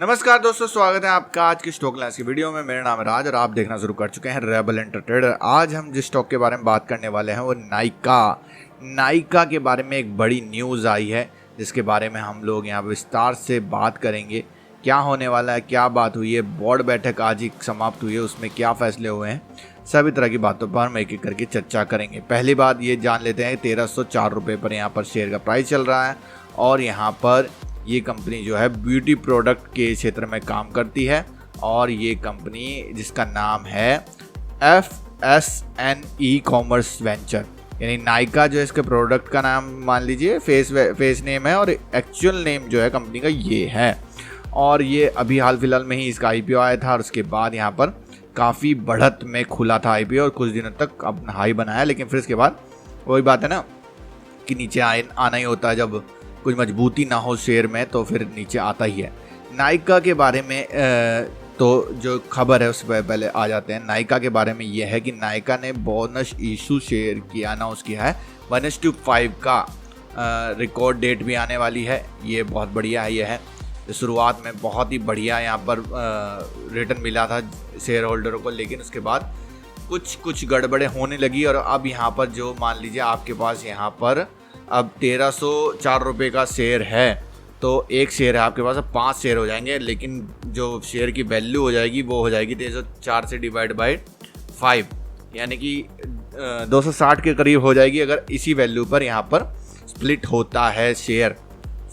नमस्कार दोस्तों, स्वागत है आपका आज की स्टॉक एनालिसिस की वीडियो में। मेरा नाम है राज और आप देखना शुरू कर चुके हैं रेबल एंटरट्रेडर। आज हम जिस स्टॉक के बारे में बात करने वाले हैं वो नाइका के बारे में एक बड़ी न्यूज़ आई है जिसके बारे में हम लोग यहाँ पर विस्तार से बात करेंगे। क्या होने वाला है, क्या बात हुई है, बोर्ड बैठक आज ही समाप्त हुई है, उसमें क्या फैसले हुए हैं, सभी तरह की बातों पर हम एक एक करके चर्चा करेंगे। पहली बात ये जान लेते हैं 1304 रुपये पर यहाँ पर शेयर का प्राइस चल रहा है और यहाँ पर ये कंपनी जो है ब्यूटी प्रोडक्ट के क्षेत्र में काम करती है और ये कंपनी जिसका नाम है FSN कॉमर्स वेंचर, यानी नाइका जो है इसके प्रोडक्ट का नाम मान लीजिए, फेस नेम है और एक्चुअल नेम जो है कंपनी का ये है। और ये अभी हाल फिलहाल में ही इसका IPO आया था और उसके बाद यहाँ पर काफ़ी बढ़त में खुला था IPO और कुछ दिनों तक अपना हाई बनाया, लेकिन फिर इसके बाद वही बात है ना कि नीचे आना ही होता है। जब कुछ मजबूती ना हो शेयर में तो फिर नीचे आता ही है। नाइका के बारे में तो जो खबर है उससे पहले आ जाते हैं। नाइका के बारे में ये है कि नाइका ने बोनस इशू शेयर किया, अनाउंस किया है 1:5 का रिकॉर्ड डेट भी आने वाली है। ये बहुत बढ़िया है। ये है शुरुआत में बहुत ही बढ़िया यहाँ पर रिटर्न मिला था शेयर होल्डरों को, लेकिन उसके बाद कुछ गड़बड़े होने लगी और अब यहाँ पर जो मान लीजिए आपके पास यहाँ पर अब 1304 रुपये का शेयर है तो एक शेयर है आपके पास, अब 5 शेयर हो जाएंगे, लेकिन जो शेयर की वैल्यू हो जाएगी वो हो जाएगी 1304 से डिवाइड बाय 5, यानी कि 260 के करीब हो जाएगी अगर इसी वैल्यू पर यहाँ पर स्प्लिट होता है शेयर।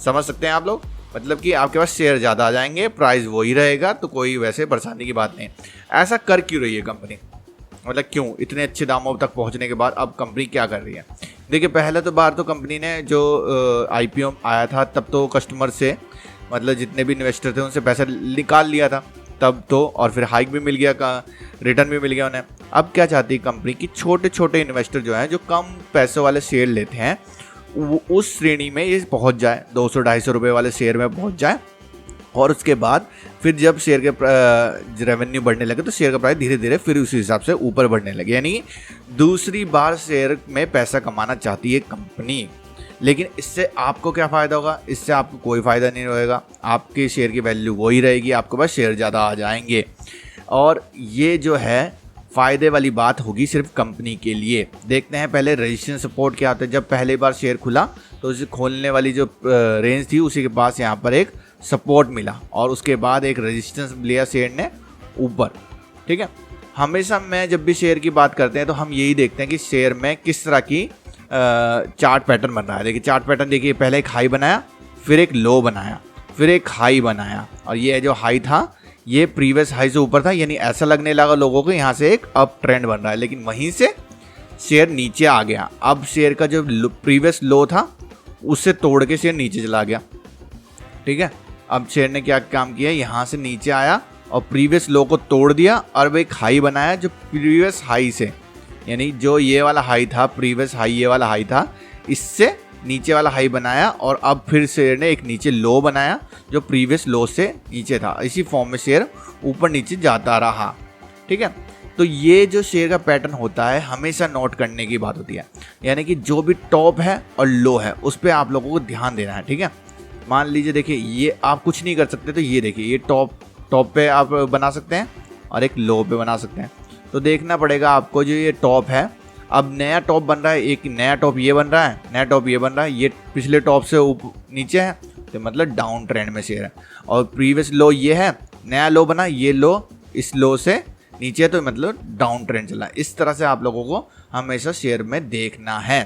समझ सकते हैं आप लोग, मतलब कि आपके पास शेयर ज़्यादा आ जाएंगे, प्राइस वही रहेगा, तो कोई वैसे परेशानी की बात नहीं। ऐसा कर क्यों रही है कंपनी, मतलब क्यों इतने अच्छे दामों तक पहुंचने के बाद अब कंपनी क्या कर रही है? देखिए, पहले तो बार तो कंपनी ने जो IPO आया था तब तो कस्टमर से, मतलब जितने भी इन्वेस्टर थे उनसे पैसा निकाल लिया था तब तो, और फिर हाइक भी मिल गया, का रिटर्न भी मिल गया उन्हें। अब क्या चाहती है कंपनी कि छोटे छोटे इन्वेस्टर जो हैं, जो कम पैसों वाले शेयर लेते हैं, वो उस श्रेणी में ये पहुंच जाए, 200-250 रुपये वाले शेयर में पहुंच जाए और उसके बाद फिर जब शेयर के रेवेन्यू बढ़ने लगे तो शेयर का प्राइस धीरे धीरे फिर उसी हिसाब से ऊपर बढ़ने लगे। यानी दूसरी बार शेयर में पैसा कमाना चाहती है कंपनी, लेकिन इससे आपको क्या फ़ायदा होगा? इससे आपको कोई फ़ायदा नहीं रहेगा, आपके शेयर की वैल्यू वही रहेगी, आपके पास शेयर ज़्यादा आ जाएंगे। और ये जो है फ़ायदे वाली बात होगी सिर्फ कंपनी के लिए। देखते हैं पहले रजिस्ट्रेशन सपोर्ट क्या होता है। जब पहली बार शेयर खुला तो उसे खोलने वाली जो रेंज थी उसी के पास यहाँ पर एक सपोर्ट मिला और उसके बाद एक रेजिस्टेंस लिया शेयर ने ऊपर। ठीक है, हमेशा मैं जब भी शेयर की बात करते हैं तो हम यही देखते हैं कि शेयर में किस तरह की चार्ट पैटर्न बन रहा है। देखिए चार्ट पैटर्न देखिए, पहले एक हाई बनाया, फिर एक लो बनाया, फिर एक हाई बनाया, और ये जो हाई था ये प्रीवियस हाई से ऊपर था, यानी ऐसा लगने लगा लोगों को यहाँ से एक अप ट्रेंड बन रहा है, लेकिन वहीं से शेयर नीचे आ गया। अब शेयर का जो प्रीवियस लो था उससे तोड़ के शेयर नीचे चला गया। ठीक है, अब शेयर ने क्या काम किया, यहाँ से नीचे आया और प्रीवियस लो को तोड़ दिया और वो एक हाई बनाया जो प्रीवियस हाई से, यानी जो ये वाला हाई था, प्रीवियस हाई ये वाला हाई था, इससे नीचे वाला हाई बनाया और अब फिर शेयर ने एक नीचे लो बनाया जो प्रीवियस लो से नीचे था। इसी फॉर्म में शेयर ऊपर नीचे जाता रहा। ठीक है, तो ये जो शेयर का पैटर्न होता है हमेशा नोट करने की बात होती है, यानी कि जो भी टॉप है और लो है उस पर आप लोगों को ध्यान देना है। ठीक है, मान लीजिए देखिए ये आप कुछ नहीं कर सकते, तो ये देखिए ये टॉप पे आप बना सकते हैं और एक लो पे बना सकते हैं। तो देखना पड़ेगा आपको, जो ये टॉप है अब नया टॉप बन रहा है, एक नया टॉप ये बन रहा है, नया टॉप ये बन रहा है, ये पिछले टॉप से नीचे है तो मतलब डाउन ट्रेंड में शेयर है, और प्रीवियस लो ये है, नया लो बना, ये लो इस लो से नीचे तो मतलब डाउन ट्रेंड चला। इस तरह से आप लोगों को हमेशा शेयर में देखना है।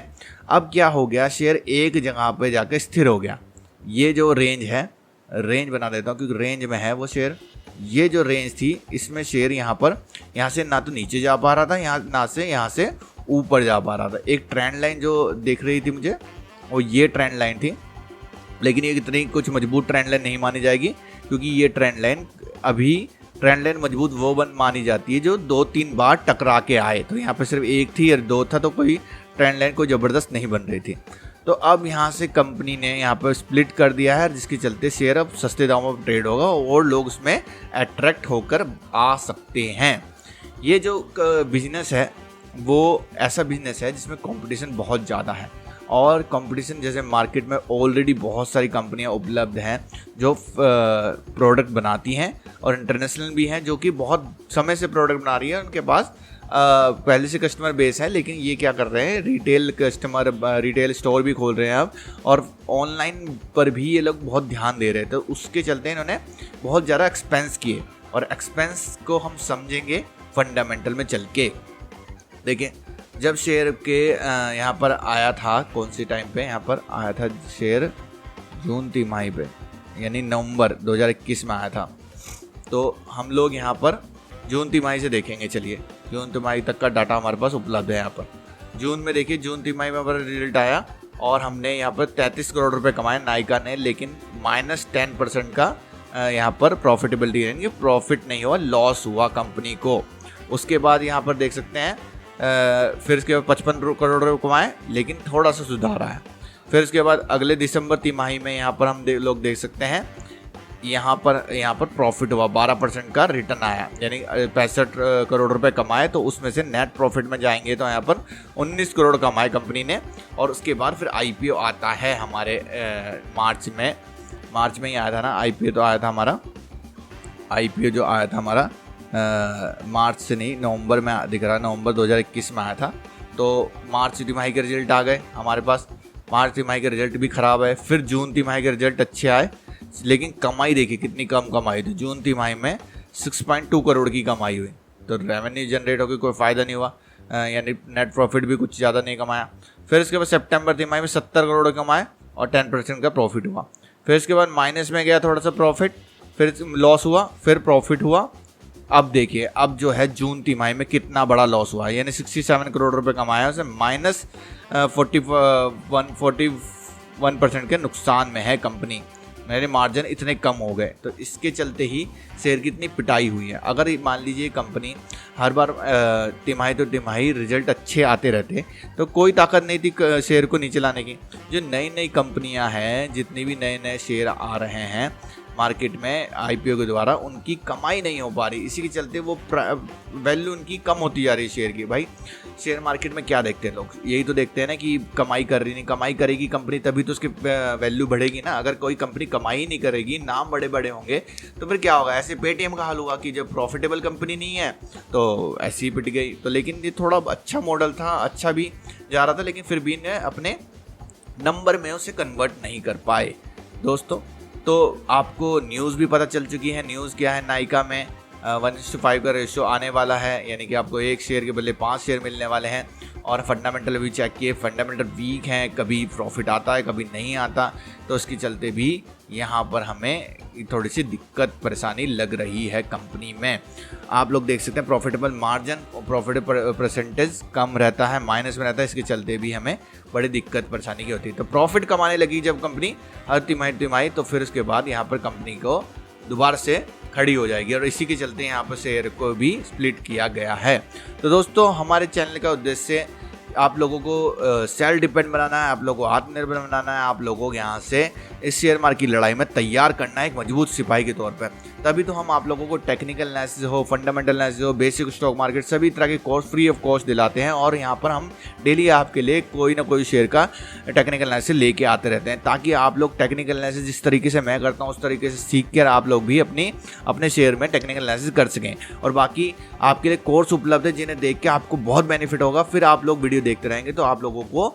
अब क्या हो गया, शेयर एक जगह पे जाकर स्थिर हो गया। ये जो रेंज है, रेंज बना देता हूँ क्योंकि रेंज में है वो शेयर। ये जो रेंज थी इसमें शेयर यहाँ से ना तो नीचे जा पा रहा था, यहाँ से ऊपर जा पा रहा था। एक ट्रेंड लाइन जो दिख रही थी मुझे वो ये ट्रेंड लाइन थी, लेकिन ये इतनी कुछ मजबूत ट्रेंड लाइन नहीं मानी जाएगी क्योंकि ये ट्रेंड लाइन मजबूत वो मानी जाती है जो 2-3 बार टकरा के आए। तो यहाँ पे सिर्फ एक थी और दो था, तो कोई ट्रेंड लाइन कोई ज़बरदस्त नहीं बन रही थी। तो अब यहाँ से कंपनी ने यहाँ पर स्प्लिट कर दिया है, जिसके चलते शेयर अब सस्ते दामों पर ट्रेड होगा और लोग उसमें अट्रैक्ट होकर आ सकते हैं। ये जो बिजनेस है वो ऐसा बिजनेस है जिसमें कंपटीशन बहुत ज़्यादा है और कंपटीशन जैसे मार्केट में ऑलरेडी बहुत सारी कंपनियां उपलब्ध हैं जो प्रोडक्ट बनाती हैं और इंटरनेशनल भी हैं, जो कि बहुत समय से प्रोडक्ट बना रही है। उनके पास पहले से कस्टमर बेस है, लेकिन ये क्या कर रहे हैं, रिटेल स्टोर भी खोल रहे हैं अब, और ऑनलाइन पर भी ये लोग बहुत ध्यान दे रहे हैं। तो उसके चलते इन्होंने बहुत ज़्यादा एक्सपेंस किए, और एक्सपेंस को हम समझेंगे फंडामेंटल में चल के। देखिए, जब शेयर के यहाँ पर आया था, कौन सी टाइम पे यहाँ पर आया था शेयर, जून तिमाही पे, यानी नवंबर 2021 में आया था। तो हम लोग यहाँ पर जून तिमाही से देखेंगे। चलिए, जून तिमाही तक का डाटा हमारे पास उपलब्ध है। यहाँ पर जून में देखिए, जून तिमाही में हमारा रिजल्ट आया और हमने यहाँ पर 33 करोड़ रुपए कमाए नायका ने, लेकिन -10% का यहाँ पर प्रॉफिटेबिलिटी, यानी प्रॉफिट नहीं हुआ, लॉस हुआ कंपनी को। उसके बाद यहाँ पर देख सकते हैं फिर इसके बाद 55 करोड़ रुपये कमाए, लेकिन थोड़ा सा सुधार आया। फिर इसके बाद अगले दिसंबर तिमाही में यहाँ पर हम लोग देख सकते हैं यहाँ पर प्रॉफिट हुआ, 12% का रिटर्न आया, यानी 65 करोड़ रुपए कमाए। तो उसमें से नेट प्रॉफिट में जाएंगे तो यहाँ पर 19 करोड़ कमाए कंपनी ने। और उसके बाद फिर आईपीओ आता है हमारे मार्च में ही आया था ना आईपीओ। तो आया था हमारा आईपीओ जो आया था हमारा मार्च से नहीं, नवंबर में दिख रहा है, नवंबर 2021 में आया था। तो मार्च तिमाही के रिजल्ट आ गए हमारे पास, मार्च तिमाही के रिजल्ट भी ख़राब है। फिर जून तिमाही के रिजल्ट अच्छे आए, लेकिन कमाई देखिए कितनी कम कमाई थी। जून तिमाही में 6.2 करोड़ की कमाई हुई, तो रेवेन्यू जनरेट होकर कोई फ़ायदा नहीं हुआ, यानी नेट प्रॉफिट भी कुछ ज़्यादा नहीं कमाया। फिर इसके बाद सितंबर तिमाही में 70 करोड़ कमाए और 10% का प्रॉफिट हुआ। फिर इसके बाद माइनस में गया थोड़ा सा प्रॉफिट, फिर लॉस हुआ, फिर प्रॉफिट हुआ। अब देखिए, अब जो है जून तिमाही में कितना बड़ा लॉस हुआ, यानी 67 करोड़ रुपए कमाया, उसे -41% के नुकसान में है कंपनी। मेरे मार्जिन इतने कम हो गए, तो इसके चलते ही शेयर की इतनी पिटाई हुई है। अगर मान लीजिए कंपनी हर बार तिमाही तो तिमाही रिजल्ट अच्छे आते रहते, तो कोई ताकत नहीं थी शेयर को नीचे लाने की। जो नई नई कंपनियां हैं, जितनी भी नए नए शेयर आ रहे हैं मार्केट में आईपीओ के द्वारा, उनकी कमाई नहीं हो पा रही, इसी के चलते वो वैल्यू उनकी कम होती जा रही है शेयर की। भाई, शेयर मार्केट में क्या देखते हैं लोग, यही तो देखते हैं ना कि कमाई कर रही नहीं, कमाई करेगी कंपनी तभी तो उसकी वैल्यू बढ़ेगी ना। अगर कोई कंपनी कमाई नहीं करेगी, नाम बड़े बड़े होंगे, तो फिर क्या होगा। ऐसे पेटीएम का हाल हुआ कि जब प्रॉफिटेबल कंपनी नहीं है तो ऐसी ही पिट गई। तो लेकिन ये थोड़ा अच्छा मॉडल था, अच्छा भी जा रहा था, लेकिन फिर भी ने अपने नंबर में उसे कन्वर्ट नहीं कर पाए दोस्तों। तो आपको न्यूज़ भी पता चल चुकी है। न्यूज़ क्या है, नायका में 1:5 का रेशियो आने वाला है, यानी कि आपको 1 शेयर के बदले 5 शेयर मिलने वाले हैं। और फंडामेंटल भी चेक किए, फंडामेंटल वीक हैं, कभी प्रॉफिट आता है कभी नहीं आता, तो इसके चलते भी यहाँ पर हमें थोड़ी सी दिक्कत परेशानी लग रही है कंपनी में। आप लोग देख सकते हैं प्रॉफिटेबल मार्जिन और प्रॉफिट परसेंटेज कम रहता है, माइनस में रहता है, इसके चलते भी हमें बड़ी दिक्कत परेशानी की होती है। तो प्रॉफिट कमाने लगी जब कंपनी हर तिमाही, तो फिर उसके बाद यहाँ पर कंपनी को दोबारा से खड़ी हो जाएगी, और इसी के चलते यहाँ पर शेयर को भी स्प्लिट किया गया है। तो दोस्तों, हमारे चैनल का उद्देश्य आप लोगों को सेल्फ डिपेंड बनाना है, आप लोगों को आत्मनिर्भर बनाना है, आप लोगों को यहाँ से इस शेयर मार्केट की लड़ाई में तैयार करना है एक मजबूत सिपाही के तौर पर। तभी तो हम आप लोगों को टेक्निकल एनालिसिस हो, फंडामेंटल एनालिसिस हो, बेसिक स्टॉक मार्केट, सभी तरह के कोर्स फ्री ऑफ कॉस्ट दिलाते हैं। और यहाँ पर हम डेली आपके लिए कोई ना कोई शेयर का टेक्निकल एनालिसिस लेके आते रहते हैं, ताकि आप लोग टेक्निकल एनालिसिस जिस तरीके से मैं करता हूँ उस तरीके से सीख कर आप लोग भी अपने शेयर में टेक्निकल एनालिसिस कर सकें। और बाकी आपके लिए कोर्स उपलब्ध है जिन्हें देख के आपको बहुत बेनिफिट होगा। फिर आप लोग वीडियो देखते रहेंगे तो आप लोगों को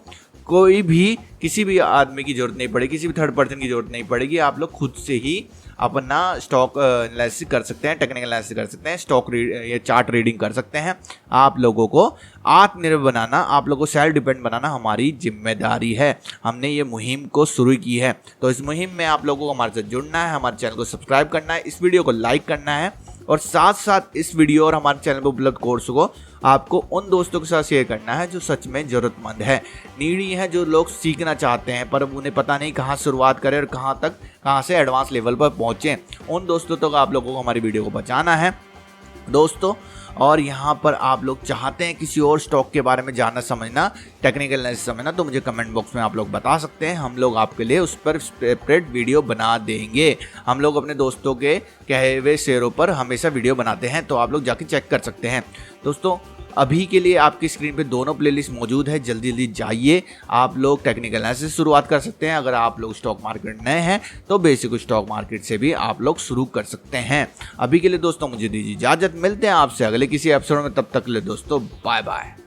कोई भी किसी भी आदमी की जरूरत नहीं पड़ेगी, किसी भी थर्ड पर्सन की जरूरत नहीं पड़ेगी। आप लोग खुद से ही अपना स्टॉक एनालिसिस कर सकते हैं, टेक्निकल एनालिसिस कर सकते हैं, स्टॉक या चार्ट रीडिंग कर सकते हैं। आप लोगों को आत्मनिर्भर बनाना, आप लोगों को सेल्फ डिपेंड बनाना हमारी जिम्मेदारी है। हमने ये मुहिम को शुरू की है, तो इस मुहिम में आप लोगों को हमारे साथ जुड़ना है, हमारे चैनल को सब्सक्राइब करना है, इस वीडियो को लाइक करना है, और साथ साथ इस वीडियो और हमारे चैनल पर उपलब्ध कोर्स को आपको उन दोस्तों के साथ शेयर करना है जो सच में ज़रूरतमंद है, नीडी है, जो लोग सीखना चाहते हैं पर उन्हें पता नहीं कहाँ शुरुआत करें और कहाँ से एडवांस लेवल पर पहुँचें। उन दोस्तों तक आप लोगों को हमारी वीडियो को पहुँचाना है दोस्तों। और यहाँ पर आप लोग चाहते हैं किसी और स्टॉक के बारे में जानना, समझना, टेक्निकल एनालिसिस समझना, तो मुझे कमेंट बॉक्स में आप लोग बता सकते हैं। हम लोग आपके लिए उस पर सेपरेट वीडियो बना देंगे। हम लोग अपने दोस्तों के कहे हुए शेयरों पर हमेशा वीडियो बनाते हैं, तो आप लोग जाके चेक कर सकते हैं दोस्तों। अभी के लिए आपकी स्क्रीन पे दोनों प्लेलिस्ट मौजूद है, जल्दी जल्दी जाइए। आप लोग टेक्निकल एनालिसिस से शुरुआत कर सकते हैं। अगर आप लोग स्टॉक मार्केट नए हैं तो बेसिक स्टॉक मार्केट से भी आप लोग शुरू कर सकते हैं। अभी के लिए दोस्तों मुझे दीजिए इजाजत, मिलते हैं आपसे अगले किसी एपिसोड में, तब तक के लिए दोस्तों बाय बाय।